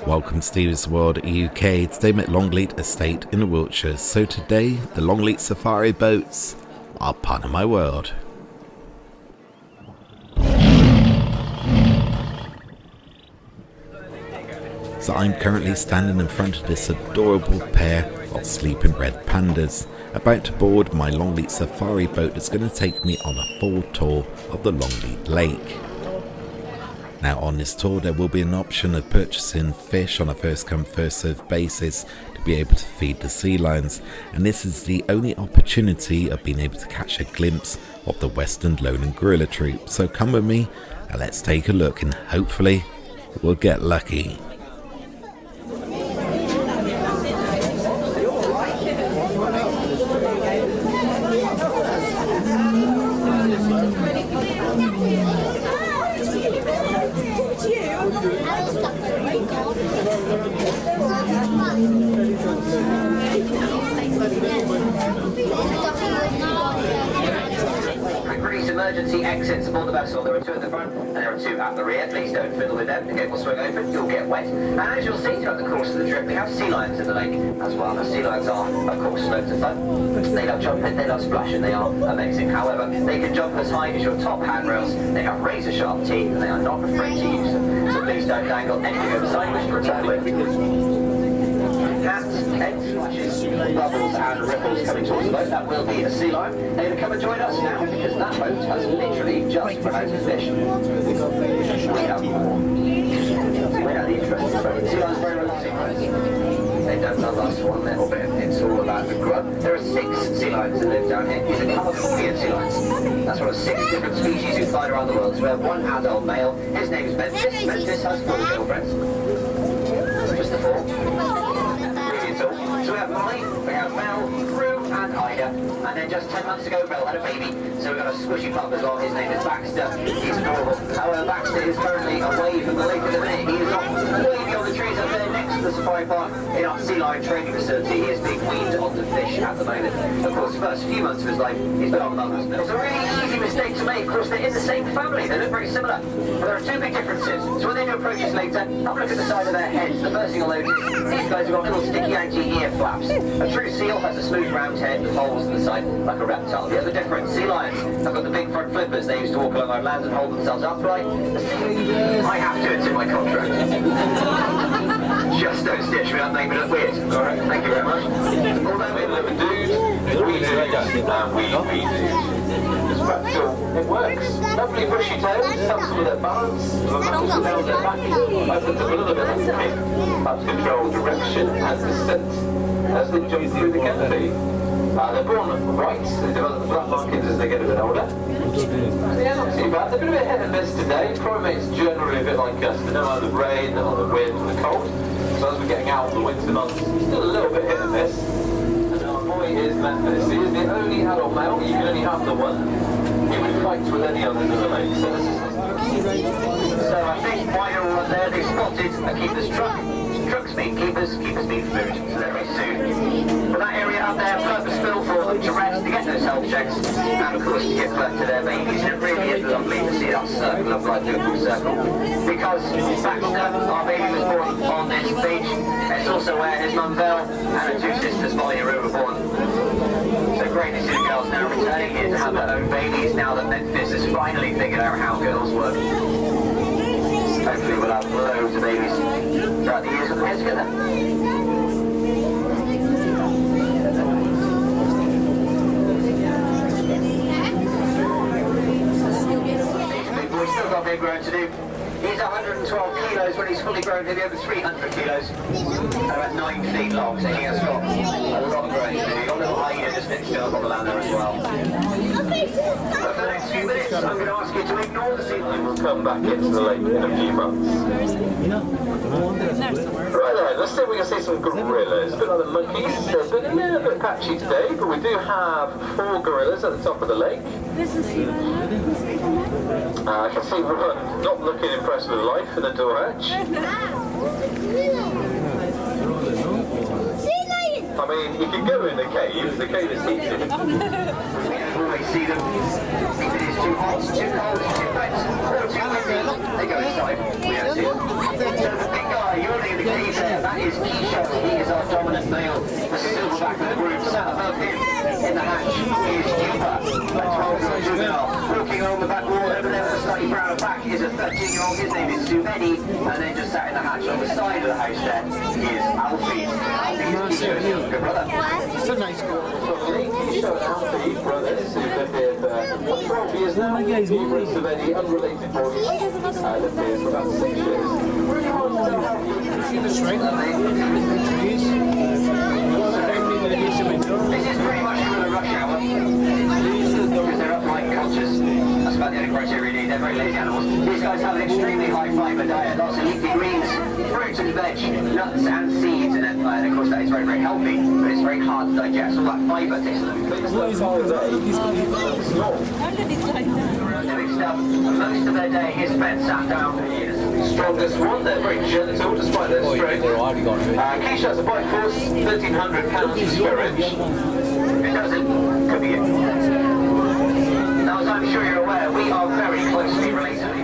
Welcome to Steve's World UK. Today I'm at Longleat Estate in Wiltshire. So today, the Longleat safari boats are part of my world. So I'm currently standing in front of this adorable pair of sleeping red pandas, about to board my Longleat safari boat that's going to take me on a full tour of the Longleat Lake. Now on this tour there will be an option of purchasing fish on a first come first served basis to be able to feed the sea lions, and this is the only opportunity of being able to catch a glimpse of the Western Lowland Gorilla troop. So come with me and let's take a look, and hopefully we'll get lucky. Emergency exits aboard the vessel. There are two at the front and there are two at the rear. Please don't fiddle with them. The gate will swing open. You'll get wet. And as you'll see throughout the course of the trip, we have sea lions in the lake as well. The sea lions are, of course, loads of fun. They love jumping, they love splashing, they are amazing. However, they can jump as high as your top handrails. They have razor sharp teeth and they are not afraid to use them. So please don't dangle anything over the side which to return with. Hats, heads, flashes, bubbles and ripples coming towards the boat. That will be a sea lion. They're going to come and join us now because that boat has literally just run out of fish. We have more. We have the interesting boat. Sea lions are very relaxing. They don't love us one little bit. It's all about the grub. There are 6 sea lions that live down here. These are Californian sea lions. That's one of 6 different species you find around the world. So we have one adult male. His name is Memphis. Memphis has 4 girlfriends. Just the 4. So we have Molly, we have Mel, Rue and Ida, and then just 10 months ago Mel had a baby, so we've got a squishy pup as well. His name is Baxter. He's adorable. However, Baxter is currently away from the lake at the minute. He is off way beyond the trees up there next to the safari park in our sea lion training facility. He is being weaned onto fish at the moment. Of course, the first few months of his life, he's been on mother's milk. It's a really easy mistake to make. Of course, they're in the same family. They look very similar. But there are 2 big differences. So when they do approaches later, have a look at the side of their heads. The first thing you'll notice, these guys have got little sticky anti-ear flaps. A true seal has a smooth round head with holes in the side like a reptile. The other difference, sea lions have got the big front flippers. They used to walk along our land and hold themselves upright. I have to, it's in my contract. Just don't stitch me up, make me look weird. Alright, thank you very much. Although we live a dude, we do, and we do. It's practical, it works. Lovely bushy tails, helps with their balance, muscles down their back, opens up a little bit of the hip, helps control direction and descent as they jump through the canopy. They're born white, they develop black markings as they get a bit older. So yeah, not too bad. They've been a bit hit and miss today. Primates generally a bit like us. They don't like the rain, or the wind, or the cold. So as we're getting out of the winter months, still a little bit hit and miss. And our boy is Memphis. He is the only adult male. You can only have the one. He would fight with any others in the lake. So this is. So I think while you're all there, they spotted a keeper's truck. Trucks mean keepers mean food. So they're very soon. But that area up there, purpose-built for them to rest, to get those health checks, and of course to give birth to their babies. And it really is lovely to see that circle of life, beautiful circle. Because Baxter, our baby, was born on this beach. It's also where his mum Belle and her 2 sisters, Molly and Rue, were born. So great to see the girls now returning here to have their own babies now that Memphis has finally figured out how girls work. Hopefully we'll have loads of babies throughout the years that we're together. These big boys still got big growing to do. He's 112 kilos. When he's fully grown, he'll be over 300 kilos. And about 9 feet long, so he has got a lot of growing to do. You've got a little hyena just next to up on the land there as well. But for the next few minutes, I'm going to ask you to ignore the sea lion. We'll come back into the lake in a few months. Right then, let's see if we can see some gorillas. A bit like the monkeys. They've been a little bit patchy today, but we do have 4 gorillas at the top of the lake. I can see one not looking impressed with life in the door hatch. I mean, you can go in the cave is heated. We don't always see them. If it is too hot, too cold, too wet, or too windy, they go inside. We don't see them. So the big guy, you're the the cave there, that is Keisha. He is our dominant male, the silverback of the group. Sat above him in the hatch is Cuba, a 12-year-old juvenile. Walking along the back wall over there with a slightly brown back is a 13-year-old. His name is Zubedi. And then just sat in the hatch on the side of the house there is Alfie. Alfie is Keisha's younger brother. It's a nice girl. Keisha and Alfie, brothers, who've lived here for 12 years now. Keisha and Zubedi, unrelated boys, lived here for about 6 years. See the strength of the trees. This is pretty much for the rush hour. Because they're upright cultures. That's about the only criteria you need. They're very lazy animals. These guys have an extremely high fibre diet. Lots of leafy greens, fruits and veg, nuts and seeds. And of course that is very, very healthy. But it's very hard to digest. All that fibre takes doing stuff. Most of their day is spent sat down for years. Strongest one, they're very gentle despite their strength. Keisha has a bite force, 1,300 pounds per square inch. If it doesn't, could be it. Now, as I'm sure you're aware, we are very closely related.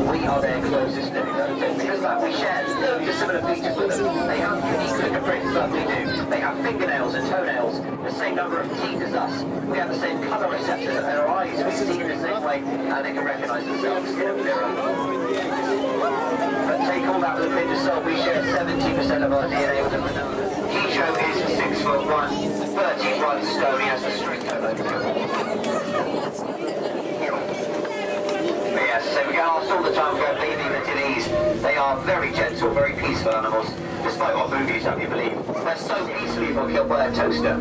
We are their closest living relatives. Because of that, we share loads of similar features with them. They have unique fingerprints that we do. They have fingernails and toenails, the same number of teeth as us. We have the same colour receptors and their eyes. We see in the same way, and they can recognise themselves in a mirror. But take all that with a pinch of salt. We share 70% of our DNA with them. Keisha is 6'1", 31 stone. He has the strength of yes, so we get asked all the time, we go leaving them at ease. They are very gentle, very peaceful animals, despite what movies have you believe. They're so peaceful you got killed by a toaster.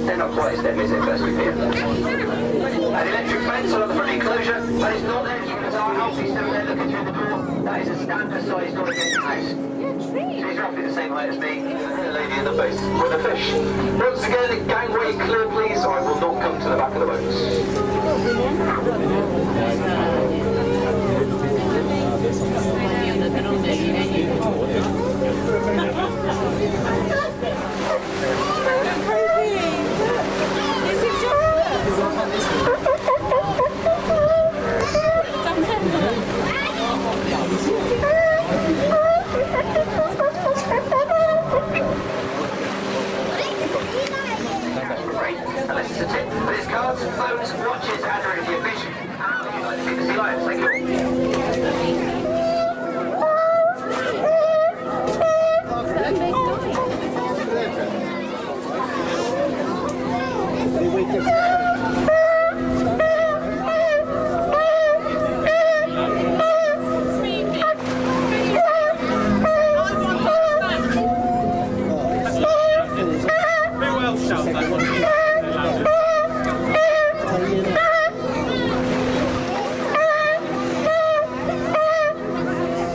They're not quite as deadly as they first appear. An electric fence on the front enclosure, but it's not there. You can tell how healthy still there looking through the door. That is a standard size door against the house. So he's roughly the same height as me. The lady in the face with a fish. Once again, gangway clear please, I will not come to the back of the boats. Unless it's a tip. But it's cards, phones, watches, and a review of fish. How would you like to see the Sealions? Thank you.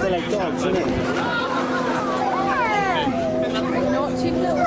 They're like dogs, isn't it? Not too little.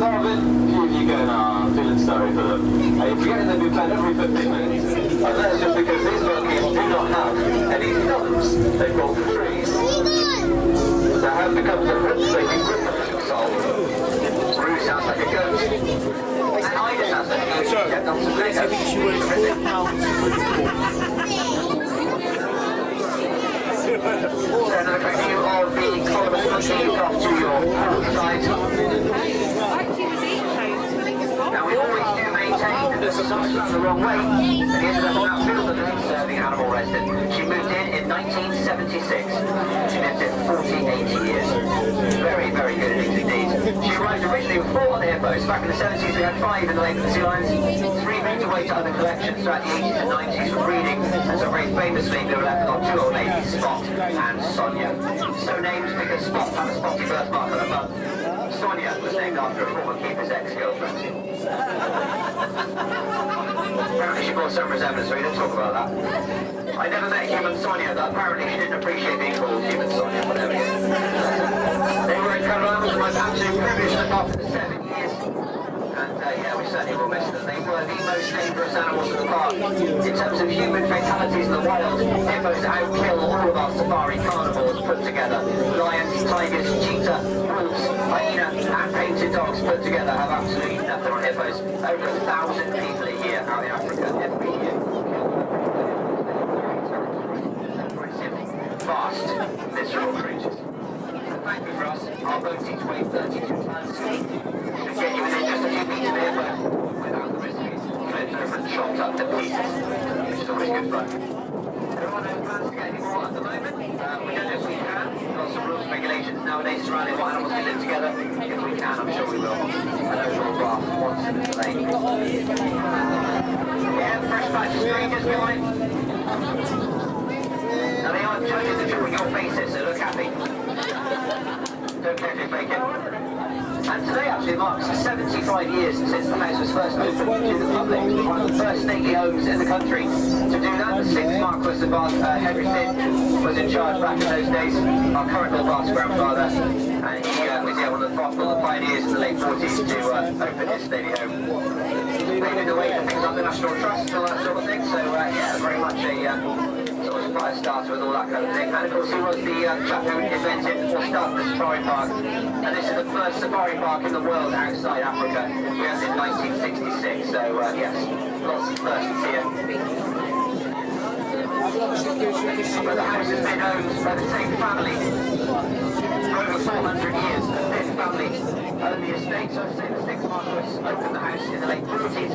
start of it, few of you going, feeling sorry for them. You're forgetting that we plan every 15 minutes. And that's just because these monkeys do not have any thumbs. They crawl through trees. Their hand becomes a grip, they can grip the soul. Roo sounds like a goat. And Ida sounds like a goat. Stepped on some Legos. So another quick view of the column monkey off to your side. Now we always do maintain that there's some stuff the wrong way, and he ended up in that field of the serving animal resident. She moved in 1976. She lived it 48 years. Very, very good innings indeed. She arrived originally with 4 on the hippos. Back in the 70s we had 5 in the lake of the Sealions. 3 moved away to other collections throughout the 80s and 90s for breeding, and so very famously we were left on 2 old ladies, Spot and Sonia. So named because Spot had a spotty birthmark on her bum. Sonia was named after a former keeper's ex-girlfriend. Apparently she brought some resemblance, so we didn't talk about that. I never met human Sonia, but apparently she didn't appreciate being called human Sonia, whatever it is. They were incredible animals, and I was absolutely privileged to look after for 7 years. And yeah, we certainly will miss them. They were the most dangerous animals in the park. In terms of human fatalities in the wild, hippos outkill all of our safari carnivores put together. Lions, tigers, cheetah, wolves, hyena, and painted dogs put together have absolutely nothing on hippos. Over 1,000 people a year out in Africa every year. Fast, miserable creatures. Thankfully for us, our boat each weighs 32 tons. Should get you within just a few meters of the airboat without the risk of being flipped over and chopped up to pieces, which is always good fun. There are no plans to get any more at the moment. We don't know if we can. We've got some rules and regulations nowadays surrounding what animals can live together. If we can, I'm sure we will. An overall bath once in the lake. Yeah, fresh batch of strangers behind. Now they aren't judges that look at your faces, so look happy. Don't care if you fake it. And today actually marks 75 years since the house was first opened to the public. One of the first stately homes in the country to do that. The 6th Marquess of Bath, Henry Finn, was in charge back in those days. Our current Lord Bath's grandfather. And he was one of the pioneers in the late 40s to open his stately home. Paving the way for things like the National Trust and all that sort of thing. So yeah, very much a sort of fire starter with all that kind of thing. And of course he was the chap who invented or started the safari park. And this is the first safari park in the world outside Africa. We had it in 1966, so yes, lots of firsts here. But the house has been owned by the same family for over 400 years. The Fifth family owned the estate, so say the 6th Marquess opened the house in the late 40s.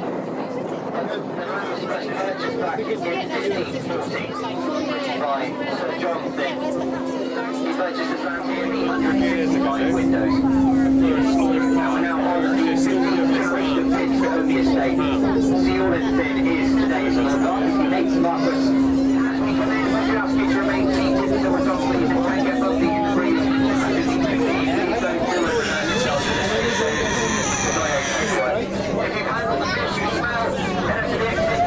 The land was first purchased back in 1540 by Sir John Finn. He purchased this land here, 165 windows. Now we're now on the 15th generation of Finn to own the estate. Sealions Finn is today's Lord Bath, the 8th Marquess. As we come in, we should ask you to remain seated until we're done, please, and try and get both the breeze. If you handle the fish you smell, head up to the exit.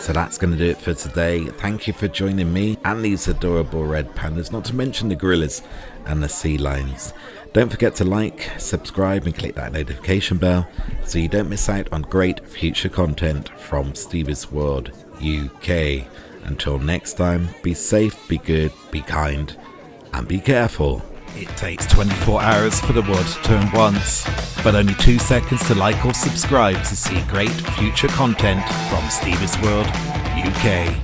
So that's going to do it for today. Thank you for joining me and these adorable red pandas, not to mention the gorillas and the sea lions. Don't forget to like, subscribe and click that notification bell so you don't miss out on great future content from Stevie's World UK. Until next time, be safe, be good, be kind and be careful. It takes 24 hours for the world to turn once, but only 2 seconds to like or subscribe to see great future content from Stevie's World UK.